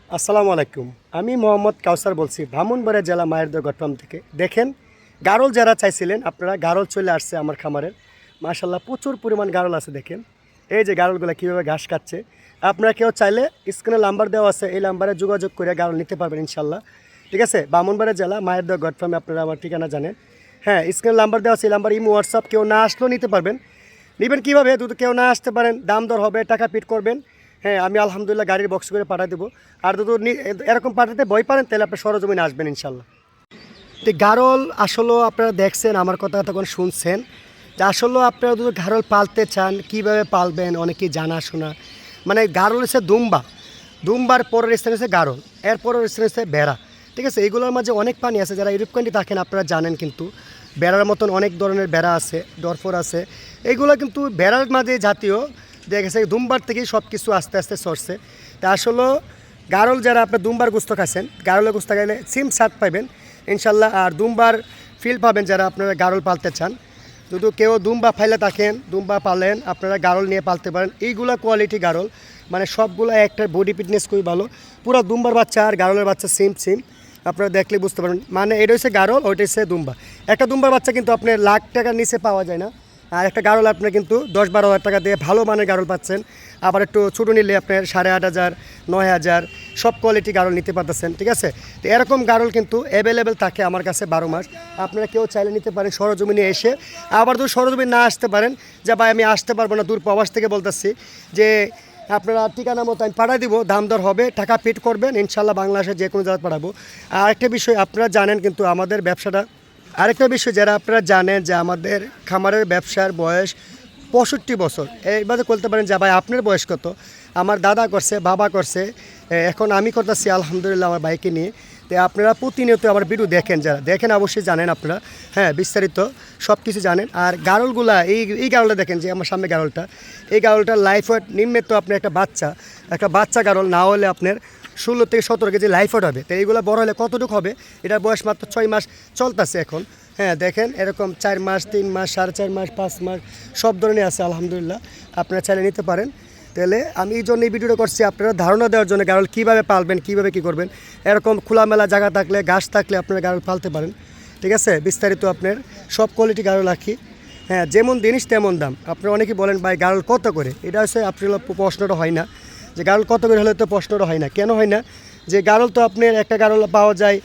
আসসালামু আলাইকুম। আমি মোহাম্মদ কাউসার বলছি ব্রাহ্মণবাড়িয়া জেলা মায়েরদহ গটফার্ম থেকে। দেখেন, গারল যারা চাইছিলেন আপনারা, গারল চলে আসছে আমার খামারের। মাশাল্লাহ প্রচুর পরিমাণ গারল আছে। দেখেন এই যে গারলগুলো কীভাবে ঘাস খাচ্ছে। আপনারা কেউ চাইলে স্ক্রিনে নাম্বার দেওয়া আছে, এই নাম্বারে যোগাযোগ করে গারল নিতে পারবেন ইনশাল্লাহ। ঠিক আছে, ব্রাহ্মণবাড়িয়া জেলা মায়েরদহ গটফার্মে আপনারা আমার ঠিকানা জানেন। হ্যাঁ, স্ক্রিনে নাম্বার দেওয়া আছে, এই নাম্বার ইমো হোয়াটসঅ্যাপ, কেউ না আসলেও নিতে পারবেন। নেবেন কীভাবে? যদি কেউ না আসতে পারেন, দাম দর হবে, টাকা পিট করবেন। হ্যাঁ, আমি আলহামদুলিল্লাহ গাড়ির বক্স করে পাঠিয়ে দেবো। আর যদি এরকম পাঠাতে ভয় পারেন তাহলে আপনি সরজমিনে আসবেন ইনশাল্লাহ। তো গারল আসলেও আপনারা দেখছেন, আমার কথা তখন শুনছেন যে আসলেও আপনারা যদি গারল পালতে চান কীভাবে পালবেন অনেকেই জানাশোনা। মানে গারল হচ্ছে দুম্বা, দুম্বার পরের স্থান হচ্ছে গারল, এর পরের স্থান হচ্ছে বেড়া। ঠিক আছে, এগুলোর মাঝে অনেক পানি আছে। যারা ইউরোপ কান্ট্রি থাকেন আপনারা জানেন, কিন্তু বেড়ার মতন অনেক ধরনের বেড়া আছে, ডরফর আছে। এইগুলো কিন্তু বেড়ার মাঝে জাতীয়। দেখা গেছে দুম্বার থেকেই সব কিছু আস্তে আস্তে সরছে। তা আসলে গারল যারা আপনার দুম্বার গুস্ত খাচ্ছেন, গারলের গুস্ত খাইলে সিম স্বাদ পাবেন ইনশাল্লাহ। আর দুম্বার ফিল পাবেন যারা আপনারা গারল পালতে চান। যদি কেউ দুম্বা ফাইলে থাকেন, দুম্বা পালেন, আপনারা গারল নিয়ে পালতে পারেন। এইগুলা কোয়ালিটি গারল, মানে সবগুলো একটা বডি ফিটনেস খুবই ভালো। পুরো দুম্বার বাচ্চা আর গারলের বাচ্চা সেম সেম, আপনারা দেখলে বুঝতে পারেন। মানে এটা হচ্ছে গারল, ওইটা হচ্ছে দুম্বা। একটা দুম্বার বাচ্চা কিন্তু আপনার লাখ টাকার নিচে পাওয়া যায় না। আর একটা গারল আপনার কিন্তু 10-12 হাজার টাকা দিয়ে ভালো মানের গারল পাচ্ছেন। আবার একটু ছোটো নিলে আপনার 8,500, 9,000 সব কোয়ালিটি গারল নিতে পারতেছেন। ঠিক আছে, তো এরকম গারল কিন্তু অ্যাভেলেবেল থাকে আমার কাছে 12 মাস। আপনারা কেউ চাইলে নিতে পারেন সরজমিনে এসে। আবার যদি সরজমিনে না আসতে পারেন, যে ভাই আমি আসতে পারবো না, দূর প্রবাস থেকে বলতেছি, যে আপনারা ঠিকানা মতো আমি পাঠিয়ে দিব, দাম দর হবে, টাকা পেড করবেন ইনশাল্লাহ। বাংলাদেশের যে কোনো জায়গায় পাঠাবো। আর একটা বিষয় আপনারা জানেন, কিন্তু আমাদের ব্যবসাটা, আরেকটা বিষয় যারা আপনারা জানেন যে আমাদের খামারের ব্যবসার বয়স 65 বছর। এইভাবে বলতে পারেন যে ভাই আপনার বয়স কত? আমার দাদা করছে, বাবা করছে, এখন আমি করতেছি আলহামদুলিল্লাহ আমার বাইকে নিয়ে। তো আপনারা প্রতিনিয়ত আমার ভিডিও দেখেন, যারা দেখেন অবশ্যই জানেন আপনারা। হ্যাঁ, বিস্তারিত সব কিছু জানেন। আর গারলগুলা, এই গারলটা দেখেন যে আমার সামনে গারলটা, এই গারলটার লাইফ ওয়েট নিম্নে তো আপনার একটা বাচ্চা গারল না হলে আপনার 16 থেকে 17 কেজি লাইফ ওয়েট হবে। তো এইগুলো বড় হলে কতটুকু হবে? এটার বয়স মাত্র 6 মাস চলতেছে এখন। হ্যাঁ দেখেন, এরকম 4 মাস, 3 মাস, 4.5 মাস, 5 মাস সব ধরনের আছে আলহামদুলিল্লাহ। আপনারা চাইলে নিতে পারেন। তাহলে আমি এই জন্য এই ভিডিওটা করছি, আপনারা ধারণা দেওয়ার জন্য গারল কীভাবে পালবেন, কীভাবে কী করবেন। এরকম খোলামেলা জায়গা থাকলে, ঘাস থাকলে আপনারা গারল পালতে পারেন। ঠিক আছে, বিস্তারিত আপনার সব কোয়ালিটি গারল রাখি। হ্যাঁ, যেমন জিনিস তেমন দাম। আপনারা অনেকেই বলেন ভাই গারল কত করে? এটা হচ্ছে আপনার প্রশ্নটা হয় না যে গারল কত করে হলে, তো প্রশ্নটা হয় না। কেন হয় না? যে গারল তো আপনার একটা গারল পাওয়া যায়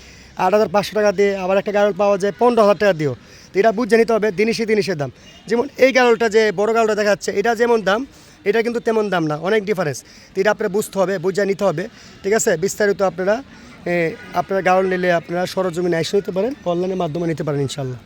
8,500 টাকা দিয়ে, আবার একটা গারল পাওয়া যায় 15,000 টাকা দিয়েও। তো এটা বুঝে নিতে হবে জিনিসের দাম। যেমন এই গারলটা, যে বড় গারলটা দেখা যাচ্ছে, এটা যেমন দাম, এটা কিন্তু তেমন দাম না, অনেক ডিফারেন্স। তো এটা আপনারা বুঝতে হবে, বুঝে নিতে হবে। ঠিক আছে, বিস্তারিত আপনারা গারল নিলে আপনারা সরজমিনে এসে নিতে পারেন, অনলাইনের মাধ্যমে নিতে পারেন ইনশাল্লাহ।